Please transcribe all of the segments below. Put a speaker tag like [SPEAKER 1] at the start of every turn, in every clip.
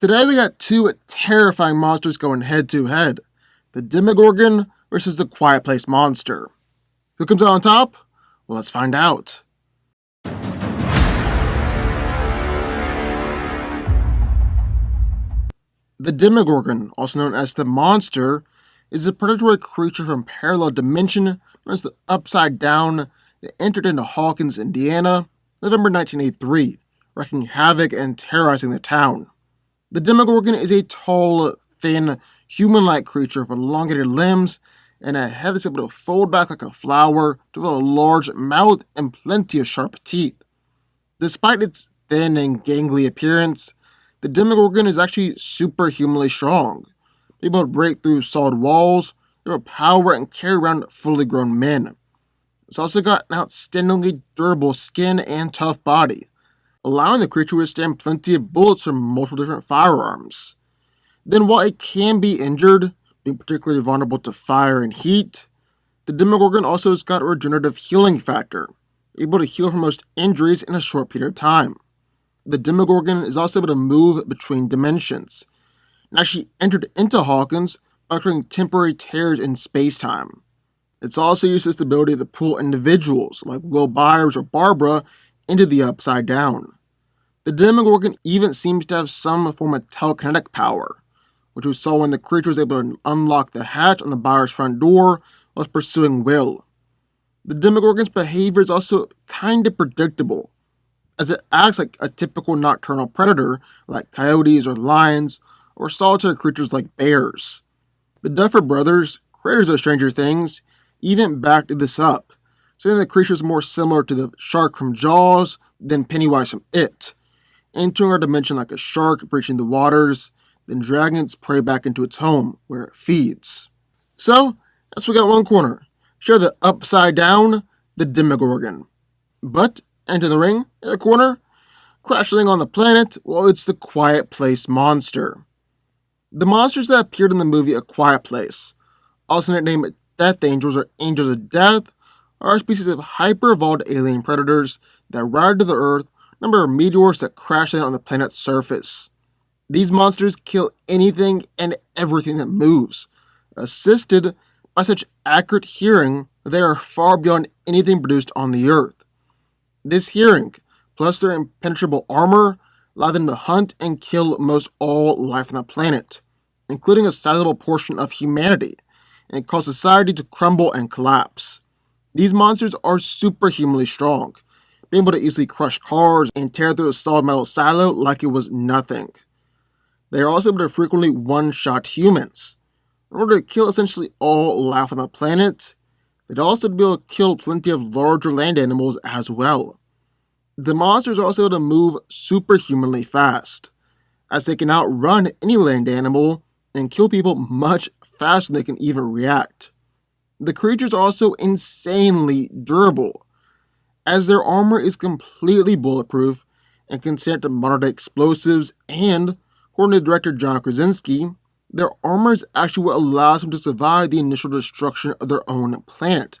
[SPEAKER 1] Today we got two terrifying monsters going head to head. The Demogorgon versus the Quiet Place monster. Who comes out on top? Well, let's find out. The Demogorgon, also known as the Monster, is a predatory creature from parallel dimension known as the Upside Down that entered into Hawkins, Indiana, November 1983, wreaking havoc and terrorizing the town. The Demogorgon is a tall, thin, human-like creature with elongated limbs and a head that's able to fold back like a flower to have a large mouth and plenty of sharp teeth. Despite its thin and gangly appearance, the Demogorgon is actually superhumanly strong, able to break through solid walls, able to power and carry around fully grown men. It's also got an outstandingly durable skin and tough body, allowing the creature to withstand plenty of bullets from multiple different firearms. Then while it can be injured, being particularly vulnerable to fire and heat, the Demogorgon also has got a regenerative healing factor, able to heal from most injuries in a short period of time. The Demogorgon is also able to move between dimensions, and actually entered into Hawkins by creating temporary tears in space-time. It's also used its ability to pull individuals, like Will Byers or Barbara, into the Upside Down. The Demogorgon even seems to have some form of telekinetic power, which we saw when the creature was able to unlock the hatch on the Byers' front door while pursuing Will. The Demogorgon's behavior is also kind of predictable, as it acts like a typical nocturnal predator like coyotes or lions, or solitary creatures like bears. The Duffer Brothers, creators of Stranger Things, even backed this up, saying the creature is more similar to the shark from Jaws than Pennywise from It, entering our dimension like a shark breaching the waters, then dragging its prey back into its home, where it feeds. So, as we got one corner, share the Upside Down, the Demogorgon. But, enter the ring, in the corner, crashing on the planet, well, it's the Quiet Place monster. The monsters that appeared in the movie A Quiet Place, also nicknamed Death Angels or Angels of Death, are a species of hyper-evolved alien predators that ride to the Earth, a number of meteors that crash in on the planet's surface. These monsters kill anything and everything that moves, assisted by such accurate hearing that they are far beyond anything produced on the Earth. This hearing, plus their impenetrable armor, allow them to hunt and kill most all life on the planet, including a sizable portion of humanity, and cause society to crumble and collapse. These monsters are superhumanly strong, being able to easily crush cars and tear through a solid metal silo like it was nothing. They are also able to frequently one-shot humans. In order to kill essentially all life on the planet, they'd also be able to kill plenty of larger land animals as well. The monsters are also able to move superhumanly fast, as they can outrun any land animal and kill people much faster than they can even react. The creatures are also insanely durable, as their armor is completely bulletproof and can stand to modern-day explosives, and, according to director John Krasinski, their armor is actually what allows them to survive the initial destruction of their own planet,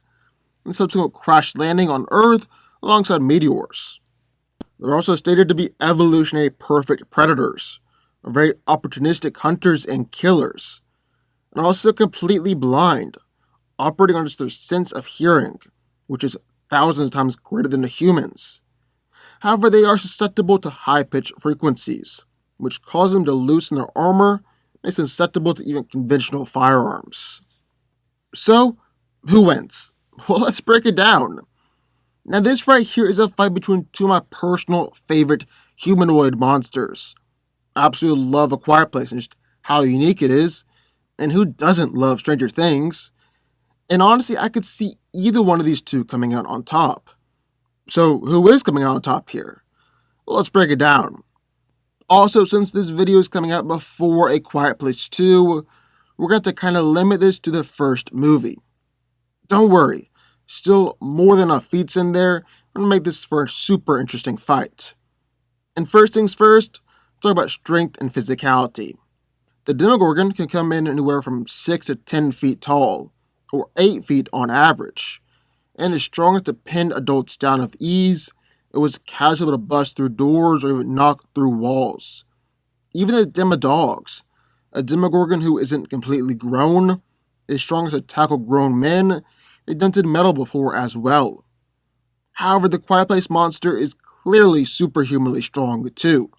[SPEAKER 1] and subsequent crash landing on Earth alongside meteors. They're also stated to be evolutionary perfect predators, or very opportunistic hunters and killers, and also completely blind, operating on just their sense of hearing, which is thousands of times greater than the humans. However, they are susceptible to high-pitched frequencies, which cause them to loosen their armor, makes them susceptible to even conventional firearms. So, who wins? Well, let's break it down. Now, this right here is a fight between two of my personal favorite humanoid monsters. I absolutely love A Quiet Place and just how unique it is, and who doesn't love Stranger Things? And honestly, I could see either one of these two coming out on top. So, who is coming out on top here? Well, let's break it down. Also, since this video is coming out before A Quiet Place 2, we're going to kind of limit this to the first movie. Don't worry, still more than enough feats in there. I'm going to make this for a super interesting fight. And first things first, talk about strength and physicality. The Demogorgon can come in anywhere from 6 to 10 feet tall, or 8 feet on average, and is strong enough to pin adults down with ease. It was casually able to bust through doors or even knock through walls. Even the Demodogs, a Demogorgon who isn't completely grown, is strong to tackle grown men. They've dented metal before as well. However, the Quiet Place monster is clearly superhumanly strong too.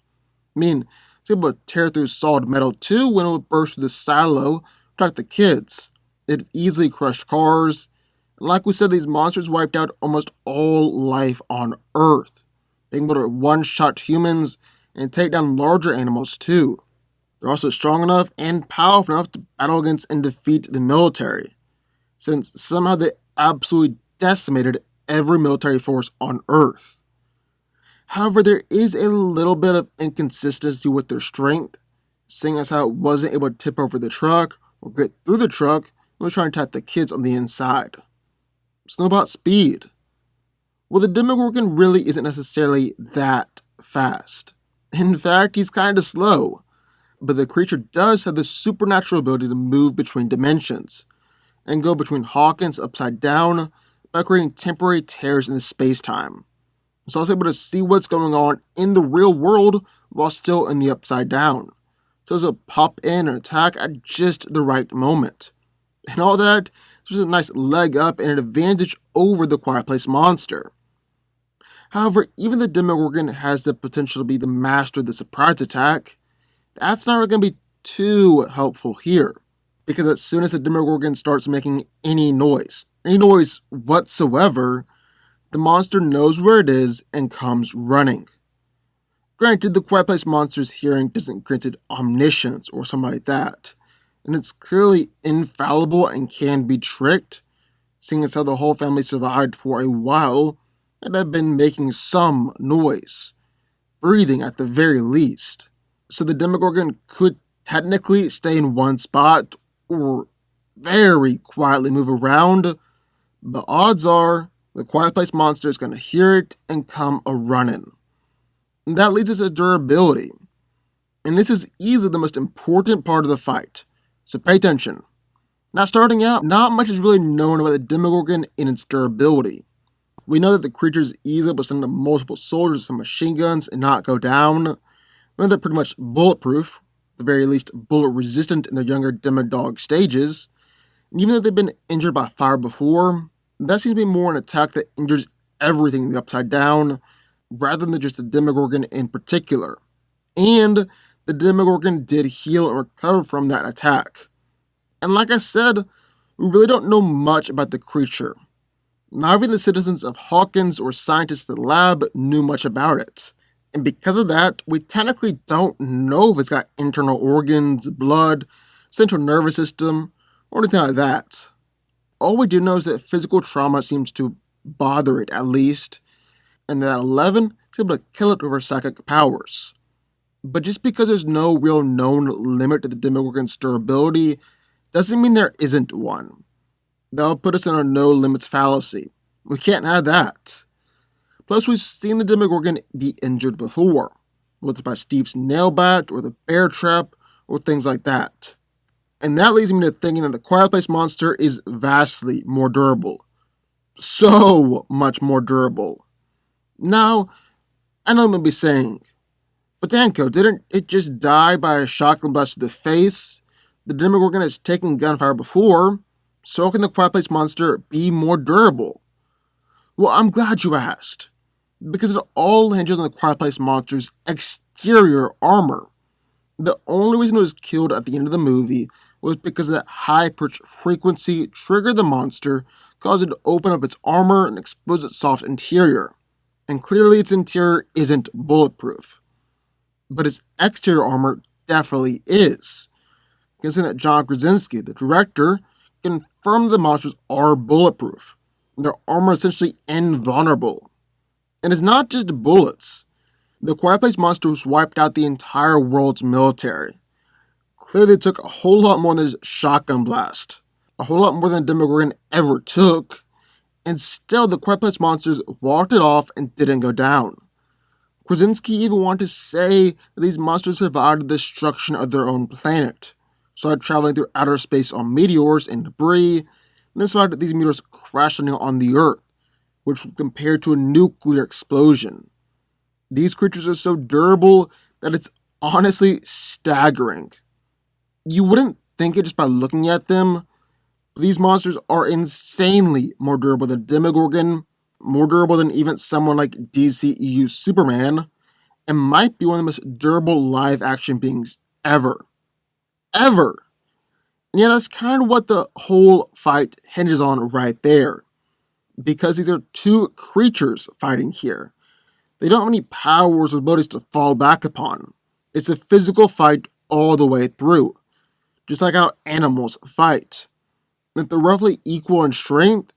[SPEAKER 1] I mean, it's able to tear through solid metal too when it would burst through the silo to attack the kids. It easily crushed cars. And like we said, these monsters wiped out almost all life on Earth, being able to one-shot humans and take down larger animals too. They're also strong enough and powerful enough to battle against and defeat the military, since somehow they absolutely decimated every military force on Earth. However, there is a little bit of inconsistency with their strength, seeing as how it wasn't able to tip over the truck or get through the truck when it was trying to attack the kids on the inside. So about speed. Well, the Demogorgon really isn't necessarily that fast. In fact, he's kind of slow. But the creature does have the supernatural ability to move between dimensions and go between Hawkins upside down by creating temporary tears in the space-time. It's also able to see what's going on in the real world while still in the upside down. So it'll pop in and attack at just the right moment. And all that is just a nice leg up and an advantage over the Quiet Place monster. However, even the Demogorgon has the potential to be the master of the surprise attack. That's not really going to be too helpful here, because as soon as the Demogorgon starts making any noise whatsoever, the monster knows where it is and comes running. Granted, the Quiet Place monster's hearing doesn't grant it omniscience or something like that, and it's clearly infallible and can be tricked, seeing as how the whole family survived for a while and have been making some noise, breathing at the very least. So the Demogorgon could technically stay in one spot or very quietly move around, but odds are the Quiet Place monster is going to hear it and come a-running. And that leads us to durability. And this is easily the most important part of the fight, so pay attention. Now starting out, not much is really known about the Demogorgon and its durability. We know that the creature is easily able to send multiple soldiers and machine guns and not go down. We know they're pretty much bulletproof, at the very least bullet resistant in their younger Demodog stages. And even though they've been injured by fire before, that seems to be more an attack that injures everything in the upside down, rather than just the Demogorgon in particular. And the Demogorgon did heal and recover from that attack. And like I said, we really don't know much about the creature. Not even the citizens of Hawkins or scientists at the lab knew much about it. And because of that, we technically don't know if it's got internal organs, blood, central nervous system, or anything like that. All we do know is that physical trauma seems to bother it at least, and that 11 is able to kill it with her psychic powers. But just because there's no real known limit to the Demogorgon's durability doesn't mean there isn't one. That'll put us in a no-limits fallacy. We can't have that. Plus, we've seen the Demogorgon be injured before, whether it's by Steve's nail bat or the bear trap or things like that. And that leads me to thinking that the Quiet Place monster is vastly more durable. So much more durable. Now, I know what I'm be saying, but DanCo, didn't it just die by a shotgun blast to the face? The Demogorgon has taken gunfire before, so can the Quiet Place monster be more durable? Well, I'm glad you asked, because it all hinges on the Quiet Place monster's exterior armor. The only reason it was killed at the end of the movie was because that high pitch frequency triggered the monster, caused it to open up its armor and expose its soft interior. And clearly its interior isn't bulletproof. But its exterior armor definitely is. Considering that John Krasinski, the director, confirmed the monsters are bulletproof. And their armor is essentially invulnerable. And it's not just bullets. The Quiet Place monsters wiped out the entire world's military. Clearly it took a whole lot more than this shotgun blast. A whole lot more than Demogorgon ever took. And still, the Quiet Place monsters walked it off and didn't go down. Krasinski even wanted to say that these monsters survived the destruction of their own planet, started traveling through outer space on meteors and debris, and then survived these meteors crashing on the Earth, which was compared to a nuclear explosion. These creatures are so durable that it's honestly staggering. You wouldn't think it just by looking at them, but these monsters are insanely more durable than Demogorgon, more durable than even someone like DCEU Superman, and might be one of the most durable live action beings ever. Ever! And yeah, that's kind of what the whole fight hinges on right there. Because these are two creatures fighting here. They don't have any powers or abilities to fall back upon. It's a physical fight all the way through, just like how animals fight. If they're roughly equal in strength,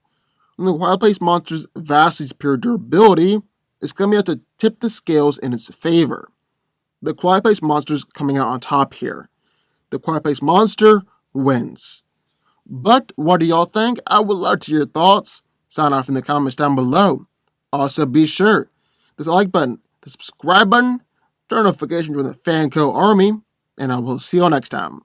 [SPEAKER 1] and the Wild Place monster's vastly superior durability is coming out to tip the scales in its favor. The Quiet Place monster's coming out on top here. The Quiet Place monster wins. But what do y'all think? I would love to hear your thoughts. Sign off in the comments down below. Also, be sure to the like button, the subscribe button, turn notifications join the DanCo army, and I will see you all next time.